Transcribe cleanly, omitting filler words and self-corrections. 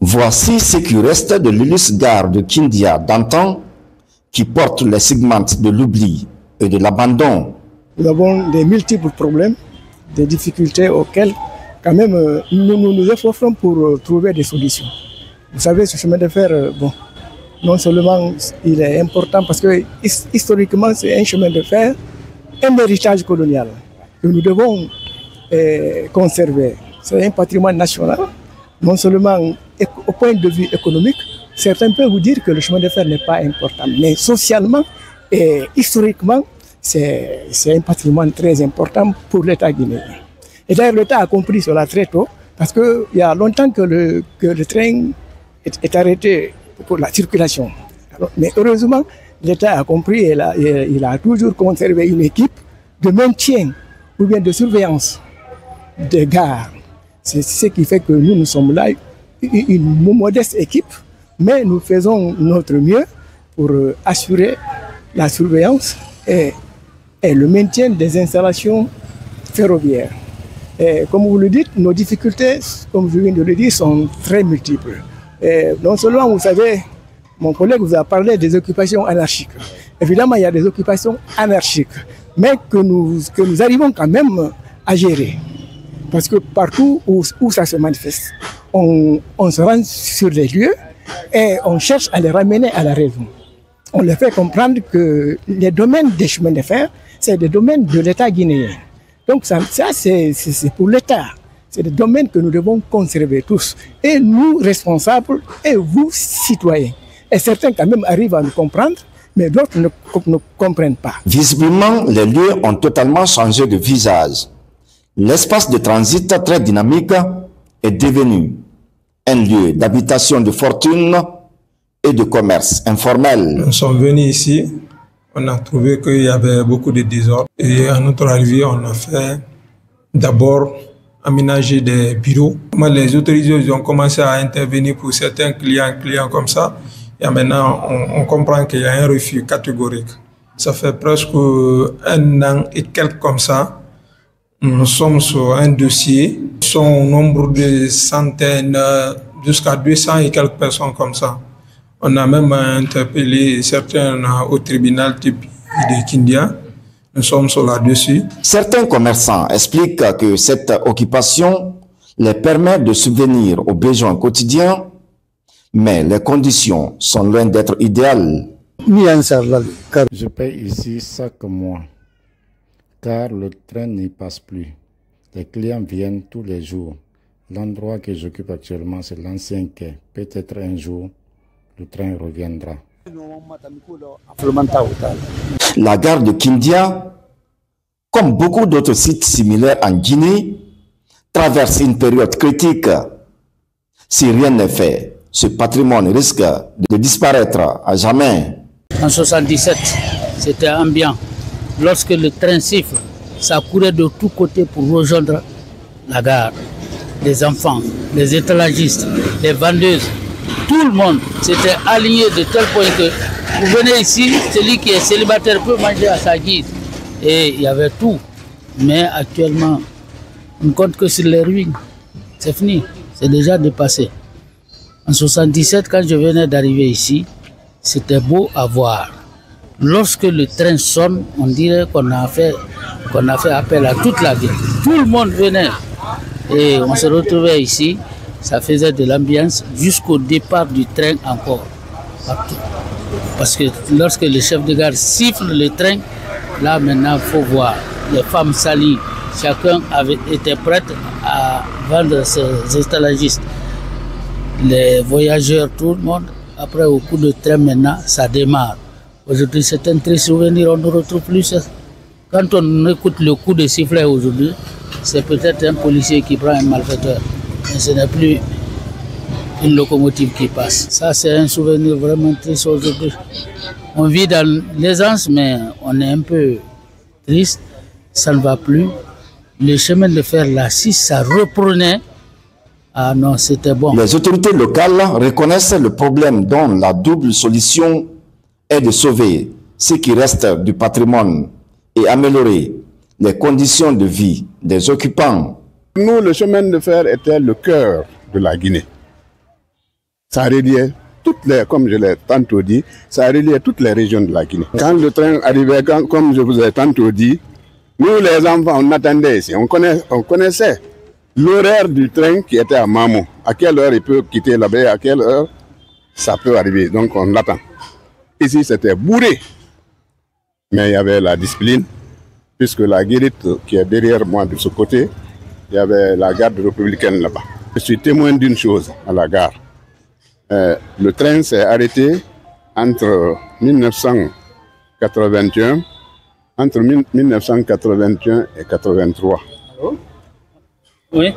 Voici ce qui reste de l'illustre gare de Kindia d'antan, qui porte les segments de l'oubli et de l'abandon. Nous avons des multiples problèmes, des difficultés auxquelles quand même nous nous efforçons pour trouver des solutions. Vous savez, ce chemin de fer, non seulement il est important parce que historiquement c'est un chemin de fer, un héritage colonial que nous devons conserver. C'est un patrimoine national, non seulement au point de vue économique. Certains peuvent vous dire que le chemin de fer n'est pas important, mais socialement et historiquement, c'est un patrimoine très important pour l'État guinéen. Et d'ailleurs, l'État a compris cela très tôt, parce qu'il y a longtemps que le train est arrêté pour la circulation. Alors, mais heureusement, l'État a compris et il a toujours conservé une équipe de maintien ou bien de surveillance des gares. C'est ce qui fait que nous sommes là, une modeste équipe, mais nous faisons notre mieux pour assurer la surveillance et le maintien des installations ferroviaires. Et comme vous le dites, nos difficultés, comme je viens de le dire, sont très multiples. Et non seulement, vous savez, mon collègue vous a parlé des occupations anarchiques. Évidemment, il y a des occupations anarchiques, mais que nous arrivons quand même à gérer. Parce que partout où ça se manifeste, on se rend sur les lieux et on cherche à les ramener à la raison. On leur fait comprendre que les domaines des chemins de fer, c'est des domaines de l'État guinéen. Donc ça c'est pour l'État. C'est des domaines que nous devons conserver tous. Et nous, responsables, et vous, citoyens. Et certains quand même arrivent à nous comprendre, mais d'autres ne comprennent pas. Visiblement, les lieux ont totalement changé de visage. L'espace de transit très dynamique est devenu un lieu d'habitation de fortune et de commerce informel. Nous sommes venus ici, on a trouvé qu'il y avait beaucoup de désordre. Et à notre arrivée, on a fait d'abord aménager des bureaux. Les autorités ont commencé à intervenir pour certains clients comme ça. Et maintenant, on comprend qu'il y a un refus catégorique. Ça fait presque 1 an et quelques comme ça. Nous sommes sur un dossier. Son nombre de centaines jusqu'à 200 et quelques personnes comme ça. On a même interpellé certains au tribunal type de Kindia. Nous sommes sur là-dessus. Certains commerçants expliquent que cette occupation les permet de subvenir aux besoins quotidiens, mais les conditions sont loin d'être idéales. Je paye ici chaque mois, car le train n'y passe plus. Les clients viennent tous les jours. L'endroit que j'occupe actuellement, c'est l'ancien quai. Peut-être un jour, le train reviendra. La gare de Kindia, comme beaucoup d'autres sites similaires en Guinée, traverse une période critique. Si rien n'est fait, ce patrimoine risque de disparaître à jamais. En 1977, c'était ambiant. Lorsque le train siffle, ça courait de tous côtés pour rejoindre la gare. Les enfants, les étalagistes, les vendeuses, tout le monde s'était aligné de tel point que vous venez ici, celui qui est célibataire peut manger à sa guise. Et il y avait tout. Mais actuellement, on ne compte que sur les ruines. C'est fini, c'est déjà dépassé. En 1977, quand je venais d'arriver ici, c'était beau à voir. Lorsque le train sonne, on dirait qu'on a fait appel à toute la ville. Tout le monde venait et on se retrouvait ici. Ça faisait de l'ambiance jusqu'au départ du train encore. Partout. Parce que lorsque le chef de gare siffle le train, là maintenant il faut voir. Les femmes salies, chacun était prêt à vendre ses étalagistes. Les voyageurs, tout le monde. Après au coup de train maintenant, ça démarre. Aujourd'hui c'est un triste souvenir, on ne retrouve plus ça. Quand on écoute le coup de sifflet aujourd'hui, c'est peut-être un policier qui prend un malfaiteur. Mais ce n'est plus une locomotive qui passe. Ça, c'est un souvenir vraiment triste aujourd'hui. On vit dans l'aisance, mais on est un peu triste. Ça ne va plus. Le chemin de fer, là, si ça reprenait, ah non, c'était bon. Les autorités locales reconnaissent le problème dont la double solution est de sauver ce qui reste du patrimoine et améliorer les conditions de vie des occupants. Nous, le chemin de fer était le cœur de la Guinée. Ça reliait comme je l'ai tantôt dit, ça reliait toutes les régions de la Guinée. Quand le train arrivait, comme je vous ai tantôt dit, nous les enfants, on attendait ici, on connaissait l'horaire du train qui était à Mamou. À quelle heure il peut quitter la baie, à quelle heure ça peut arriver. Donc on l'attend. Ici c'était bourré. Mais il y avait la discipline, puisque la guérite qui est derrière moi de ce côté, il y avait la garde républicaine là-bas. Je suis témoin d'une chose à la gare. Le train s'est arrêté entre 1981 et 83. Oui.